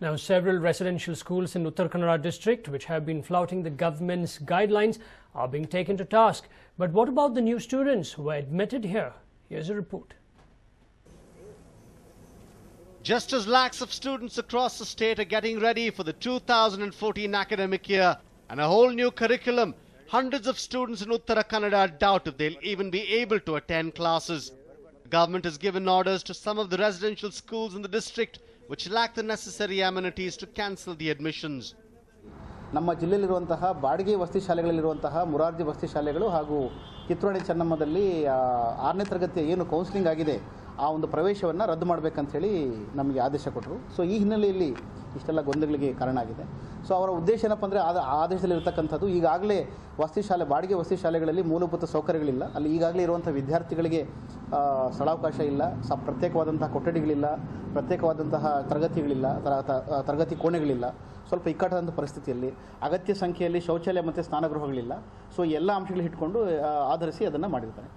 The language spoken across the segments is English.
Now, several residential schools in Uttar Kannada district, which have been flouting the government's guidelines, are being taken to task. But what about the new students who were admitted here? Here's a report. Just as lakhs of students across the state are getting ready for the 2014 academic year and a whole new curriculum, hundreds of students in Uttara Kannada doubt if they'll even be able to attend classes. The government has given orders to some of the residential schools in the district which lack the necessary amenities to cancel the admissions. ನಮ್ಮ ಜಿಲ್ಲೆಯಲ್ಲಿರುವಂತಹ ಬಾಡಿಗೆ ವಸತಿ ಶಾಲೆಗಳಲ್ಲಿರುವಂತಹ ಮುರಾರ್ಜಿ ವಸತಿ ಶಾಲೆಗಳು ಹಾಗೂ ಕಿತ್ತೂರಾಣಿ ಚೆನ್ನಮ್ಮದಲ್ಲಿ 6ನೇ ತರಗತಿಯ ಏನು counselling ಆಗಿದೆ ಆ ಒಂದು ಪ್ರವೇಶವನ್ನು ರದ್ದು ಮಾಡಬೇಕಂತ ಹೇಳಿ ನಮಗೆ ಆದೇಶ ಕೊಟ್ಟರು. ಸೊ ಈ ಹಿನ್ನೆಲೆಯಲ್ಲಿ ಇಷ್ಟೆಲ್ಲ ಗೊಂದಲಗಳಿಗೆ ಕಾರಣ ಆಗಿದೆ. ಸೊ ಅವರ ಉದ್ದೇಶ ಏನಪ್ಪ ಅಂದರೆ ಆದೇಶದಲ್ಲಿ ಇರತಕ್ಕಂಥದ್ದು ಈಗಾಗಲೇ ವಸತಿ ಶಾಲೆ ಬಾಡಿಗೆ ವಸತಿ ಶಾಲೆಗಳಲ್ಲಿ ಮೂಲಭೂತ ಸೌಕರ್ಯಗಳಿಲ್ಲ, ಅಲ್ಲಿ ಈಗಾಗಲೇ ಇರುವಂಥ ವಿದ್ಯಾರ್ಥಿಗಳಿಗೆ ಸ್ಥಳಾವಕಾಶ ಇಲ್ಲ, ಪ್ರತ್ಯೇಕವಾದಂತಹ ಕೊಠಡಿಗಳಿಲ್ಲ, ಪ್ರತ್ಯೇಕವಾದಂತಹ ತರಗತಿಗಳಿಲ್ಲ, ತರಗತಿ ಕೋಣೆಗಳಿಲ್ಲ, ಸ್ವಲ್ಪ ಇಕ್ಕಟ್ಟಾದಂಥ ಪರಿಸ್ಥಿತಿಯಲ್ಲಿ ಅಗತ್ಯ ಸಂಖ್ಯೆಯಲ್ಲಿ ಶೌಚಾಲಯ ಮತ್ತು ಸ್ನಾನಗೃಹಗಳಿಲ್ಲ. ಸೊ ಎಲ್ಲ ಅಂಶಗಳು ಇಟ್ಕೊಂಡು ಆಧರಿಸಿ ಅದನ್ನು ಮಾಡಿರ್ತಾರೆ.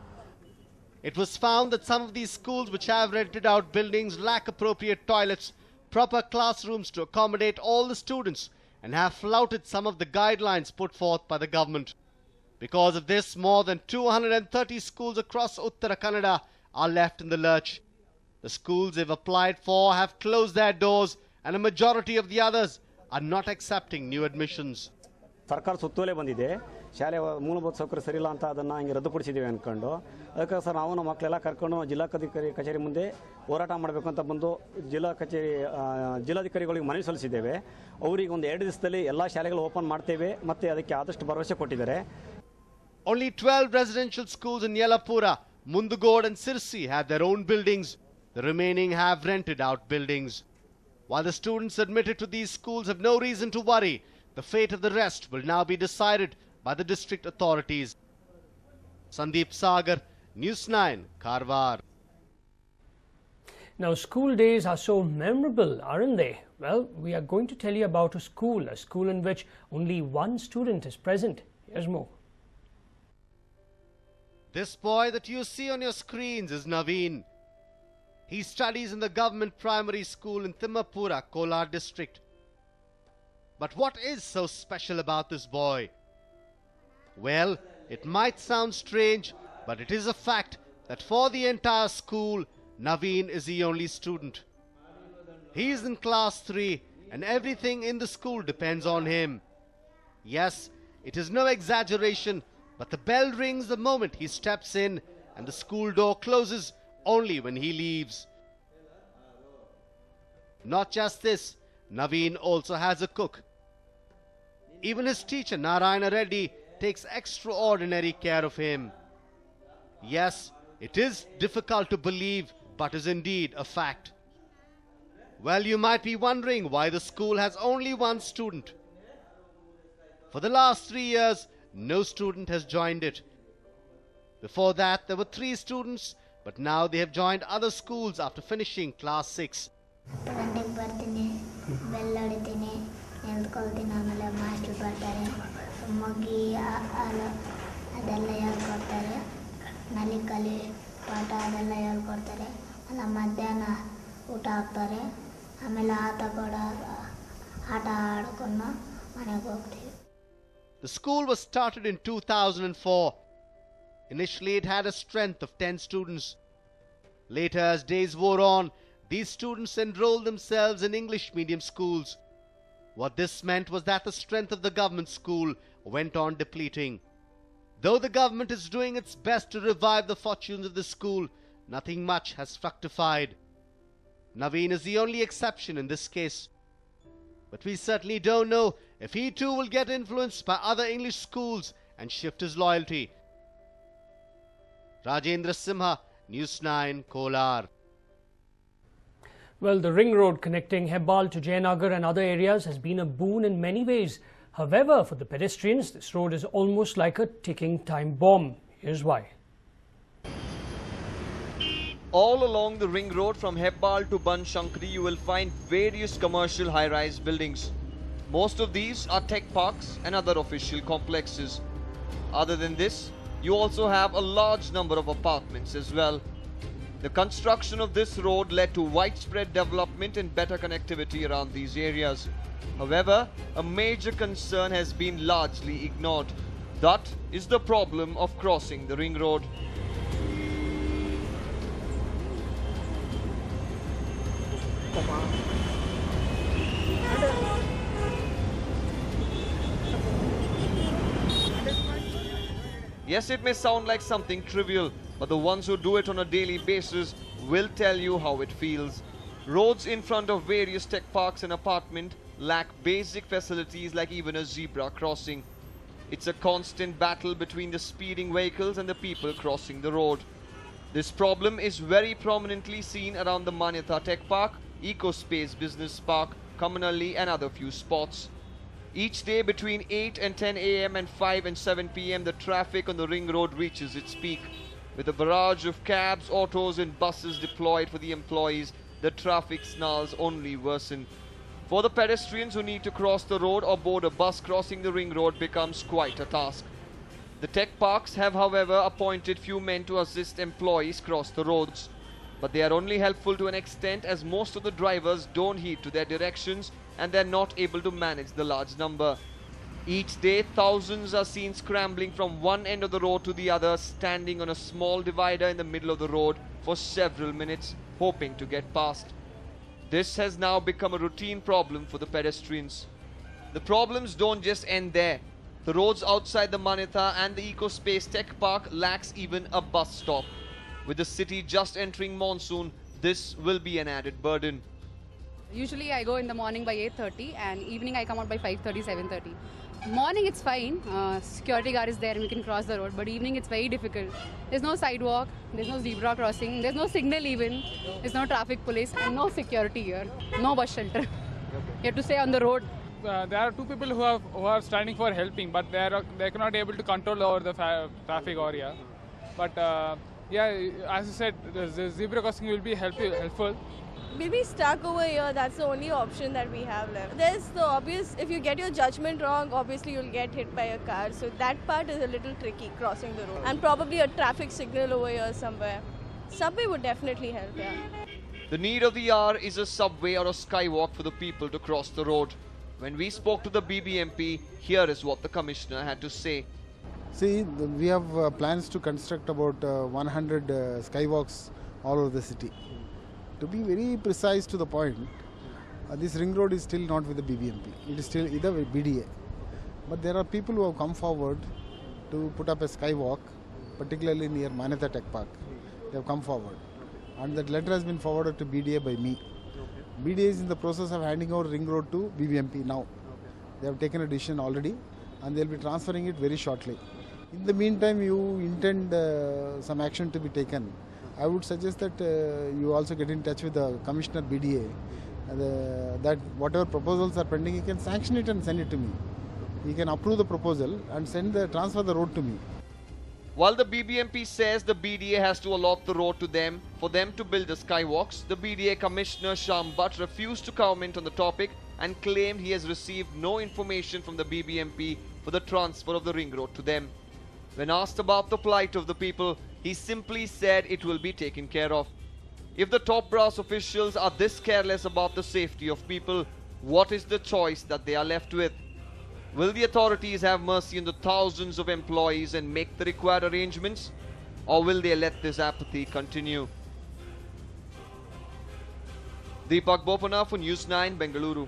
It was found that some of these schools which have rented out buildings lack appropriate toilets, proper classrooms to accommodate all the students, and have flouted some of the guidelines put forth by the government. Because of this, more than 230 schools across Uttara Kannada are left in the lurch. The schools they've applied for have closed their doors, and a majority of the others are not accepting new admissions. ಸರ್ಕಾರ ಸುತ್ತೋಲೆ ಬಂದಿದೆ, ಶಾಲೆ ಮೂಲಭೂತ ಸೌಕರ್ಯ ಸರಿ ಇಲ್ಲ ಅಂತ ಅದನ್ನು ಹಿಂಗೆ ರದ್ದುಪಡಿಸಿದ್ದೀವಿ ಅಂದ್ಕೊಂಡು ಅದಕ್ಕೆ ಸರ್ ನಾವು ನಮ್ಮ ಮಕ್ಕಳೆಲ್ಲ ಕರ್ಕೊಂಡು ಜಿಲ್ಲಾಧಿಕಾರಿ ಕಚೇರಿ ಮುಂದೆ ಹೋರಾಟ ಮಾಡಬೇಕು ಅಂತ ಬಂದು ಜಿಲ್ಲಾಧಿಕಾರಿಗಳಿಗೆ ಮನವಿ ಸಲ್ಲಿಸಿದ್ದೇವೆ. ಅವರಿಗೆ ಒಂದು 2 ದಿವಸದಲ್ಲಿ ಎಲ್ಲ ಶಾಲೆಗಳು ಓಪನ್ ಮಾಡ್ತೇವೆ ಮತ್ತು ಅದಕ್ಕೆ ಆದಷ್ಟು ಭರವಸೆ ಕೊಟ್ಟಿದ್ದಾರೆ. Only 12 residential schools in Yellapura, Mundugod and Sirsi have their own buildings. The remaining have rented out buildings. While the students admitted to these schools have no reason to worry, the fate of the rest will now be decided by the district authorities. Sandeep Sagar, News9, Karwar. Now, school days are so memorable, aren't they? Well, we are going to tell you about a school in which only one student is present. Here's more. This boy that you see on your screens is Naveen. He studies in the government primary school in Timmapura, Kolar district. But what is so special about this boy? Well, it might sound strange, but it is a fact that for the entire school, Naveen is the only student. He is in class 3 and everything in the school depends on him. Yes, it is no exaggeration, but the bell rings the moment he steps in and the school door closes only when he leaves. Not just this, Naveen also has a cook. Even his teacher Narayana Reddy takes extraordinary care of him. Yes, it is difficult to believe, but is indeed a fact. Well, you might be wondering why the school has only one student. For the last 3 years, no student has joined it. Before that, there were 3 students, but now they have joined other schools after finishing class 6. Master ಬರ್ತಾರೆ, ಮಗ್ಗಿ ಅದೆಲ್ಲ ಹೇಳ್ಕೊಡ್ತಾರೆ, ನಲಿಕಲಿ ಪಾಠ ಅದೆಲ್ಲ ಹೇಳ್ಕೊಡ್ತಾರೆ. ಅಲ್ಲ ಮಧ್ಯಾಹ್ನ ಊಟ ಹಾಕ್ತಾರೆ, ಆಮೇಲೆ ಆಟ ಆಡ್ಕೊಂಡು ಮನೆಗೆ ಹೋಗ್ತೀವಿ. The school was started in 2004. Initially it had a strength of 10 students. Later, as days wore on, these students enrolled themselves in English medium schools. What this meant was that the strength of the government school went on depleting. Though the government is doing its best to revive the fortunes of the school, nothing much has fructified. Naveen is the only exception in this case. But we certainly don't know if he too will get influenced by other English schools and shift his loyalty. Rajendra Simha, News9, Kolar. Well, the ring road connecting Hebbal to Jayanagar and other areas has been a boon in many ways. However, for the pedestrians, this road is almost like a ticking time bomb. Here's why. All along the ring road from Hebbal to Banshankari, you will find various commercial high-rise buildings. Most of these are tech parks and other official complexes. Other than this, you also have a large number of apartments as well. The construction of this road led to widespread development and better connectivity around these areas. However, a major concern has been largely ignored. That is the problem of crossing the ring road. Yes, it may sound like something trivial, but the ones who do it on a daily basis will tell you how it feels. Roads in front of various tech parks and apartments lack basic facilities like even a zebra crossing. It's a constant battle between the speeding vehicles and the people crossing the road. This problem is very prominently seen around the Manyata Tech Park, EcoSpace Business Park, Commonally and other few spots. Each day between 8 and 10 a.m. and 5 and 7 p.m. the traffic on the ring road reaches its peak. With a barrage of cabs, autos and buses deployed for the employees, the traffic snarls only worsen. For the pedestrians who need to cross the road or board a bus, crossing the ring road becomes quite a task. The tech parks have, however, appointed few men to assist employees cross the roads. But they are only helpful to an extent, as most of the drivers don't heed to their directions and they're not able to manage the large number. Each day, thousands are seen scrambling from one end of the road to the other, standing on a small divider in the middle of the road for several minutes, hoping to get past. This has now become a routine problem for the pedestrians. The problems don't just end there. The roads outside the Manyata and the EcoSpace Tech Park lacks even a bus stop. With the city just entering monsoon, this will be an added burden. Usually I go in the morning by 8:30 and evening I come out by 5:30, 7:30. Morning it's fine, security guard is there and we can cross the road, but evening it's very difficult. There's no sidewalk, there's no zebra crossing, there's no signal even, there's no traffic police and no security here, no bus shelter. You have to stay on the road. There are two people who are standing for helping, but they cannot able to control over the traffic area. But yeah, as you said, the zebra crossing will be helpful. We'll be stuck over here. That's the only option that we have left. There's the obvious, if you get your judgment wrong, obviously you'll get hit by a car. So that part is a little tricky, crossing the road. And probably a traffic signal over here somewhere. Subway would definitely help, yeah. The need of the hour is a subway or a skywalk for the people to cross the road. When we spoke to the BBMP, here is what the commissioner had to say. See, we have plans to construct about 100 skywalks all over the city. To be very precise to the point, this ring road is still not with the BBMP. It is still either with BDA. But there are people who have come forward to put up a skywalk, particularly near Manyata Tech Park. They have come forward. And that letter has been forwarded to BDA by me. BDA is in the process of handing over ring road to BBMP now. They have taken a decision already and they will be transferring it very shortly. In the meantime, you intend some action to be taken. I would suggest that you also get in touch with the Commissioner BDA, that whatever proposals are pending, he can sanction it and send it to me. He can approve the proposal and transfer the road to me. While the BBMP says the BDA has to allot the road to them for them to build the skywalks, the BDA Commissioner Shyam Bhatt refused to comment on the topic and claimed he has received no information from the BBMP for the transfer of the ring road to them. When asked about the plight of the people, he simply said it will be taken care of. If the top brass officials are this careless about the safety of people, what is the choice that they are left with? Will the authorities have mercy on the thousands of employees and make the required arrangements? Or will they let this apathy continue? Deepak Bopana for News9, Bengaluru.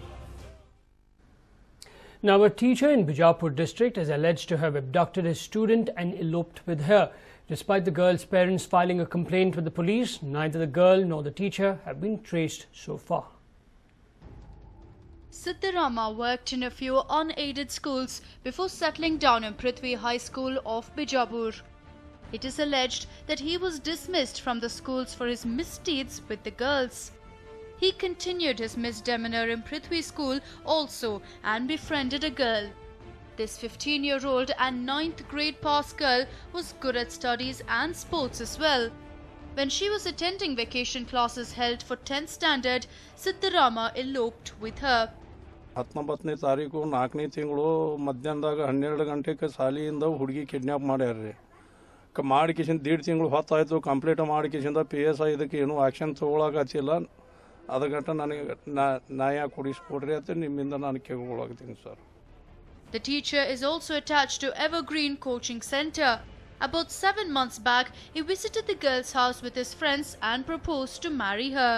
Now, a teacher in Bijapur district is alleged to have abducted a student and eloped with her. Despite the girl's parents filing a complaint with the police, neither the girl nor the teacher have been traced so far. Siddharama worked in a few unaided schools before settling down in Prithvi High School of Bijapur. It is alleged that he was dismissed from the schools for his misdeeds with the girls. He continued his misdemeanor in Prithvi School also and befriended a girl. This 15-year-old and 9th grade pass girl was good at studies and sports as well. When she was attending vacation classes held for 10th standard, Siddharama eloped with her. 19ನೇ ತಾರೀಕು 4ನೇ ತಿಂಗಳು ಮಧ್ಯಾಹ್ನದಾಗ 12 ಗಂಟೆಗೆ ಶಾಲೆಯಿಂದ ಹುಡುಗಿ kidnap ಮಾಡ್ಯಾರ್ರಿ. ಮಾಡಿಕೆಸಿಂದ 1.5 ತಿಂಗಳು ಹೊತ್ತಾಯಿತು complete ಮಾಡಿಕೆಸಿಂದ PSI ಇದಕ್ಕೆ ಏನೂ ಆ್ಯಕ್ಷನ್ ತೊಗೊಳಕತ್ತಿಲ್ಲ. ಅದಕ್ಕೆ ನನಗೆ ನ್ಯಾಯ ಕೊಡಿಸ್ಕೊಡ್ರಿ ಅಂತ ನಿಮ್ಮಿಂದ ನಾನು ಕೇಳ್ಕೊಳಕತ್ತೀನಿ sir. The teacher is also attached to Evergreen Coaching Center. About 7 months back, he visited the girl's house with his friends and proposed to marry her.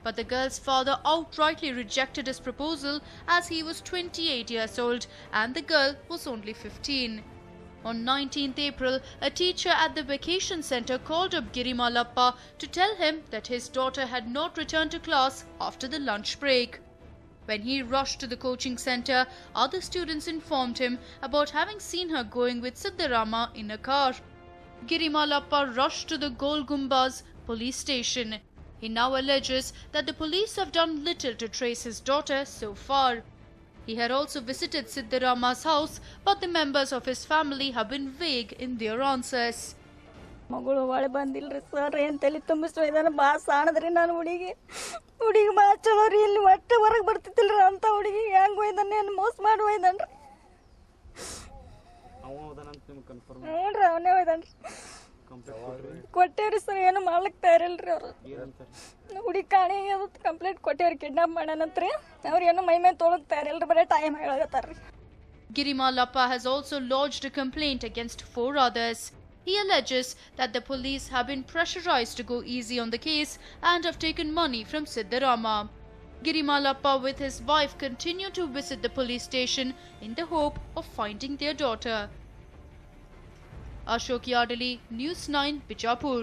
But the girl's father outrightly rejected his proposal as he was 28 years old and the girl was only 15. On 19th April, a teacher at the vacation center called up Girimalappa to tell him that his daughter had not returned to class after the lunch break. When he rushed to the coaching center, other students informed him about having seen her going with Siddharama in a car. Girimalappa rushed to the Gol Gumbaz police station. He now alleges that the police have done little to trace his daughter so far. He had also visited Siddharama's house, but the members of his family have been vague in their answers. ಮಗಳು ಒಳ್ಳೆ ಬಂದಿಲ್ರಿ sir, ಏನು ತಲೆ ತುಂಬಿಸ್ತಾನೆ ಭಾಳ ಸಾಣದ್ರಿ. ನಾನು ಹುಡುಗಿ ಭಾಳ ಚಲೋ ರೀ, ಇಲ್ಲಿ ಒಟ್ಟೆ ಹೊರಗೆ ಬರ್ತಿದ್ದಿಲ್ರಿ ಅಂತ ಹುಡುಗಿ ಹೆಂಗೆ ಒಯ್ದಾನೆ, ಏನು ಮೋಸ ಮಾಡಿ ಒಯ್ದಾನ್ರಿ. ಹ್ಞೂ ರೀ, ಅವನೇ ಒಯ್ದಾನ್ರಿ. ಕೊಟ್ಟೇವ್ರಿ ಸರ್, ಏನು ಮಾಡ್ಲಿಕ್ಕೆ ತಯಾರಿಲ್ರಿ ಅವರು. ಹುಡುಗಿ ಕಾಣಿ ಕಂಪ್ಲೇಂಟ್ ಕೊಟ್ಟೇವ್ರಿ, ಕಿಡ್ನಾಪ್ ಮಾಡನಂತ್ರಿ. ಅವ್ರು ಏನು ಮೈ ಮೇಲೆ ತೊಳಕ್ ತಯಾರಿಲ್ರಿ, ಬರೀ time ಹೇಳತ್ತಾರ್ರಿ. Girimalappa has also lodged a complaint against 4 others. He alleges that the police have been pressurized to go easy on the case and have taken money from Siddharama. Girimalappa with his wife continue to visit the police station in the hope of finding their daughter. Ashok Yadali, News 9, Bijapur.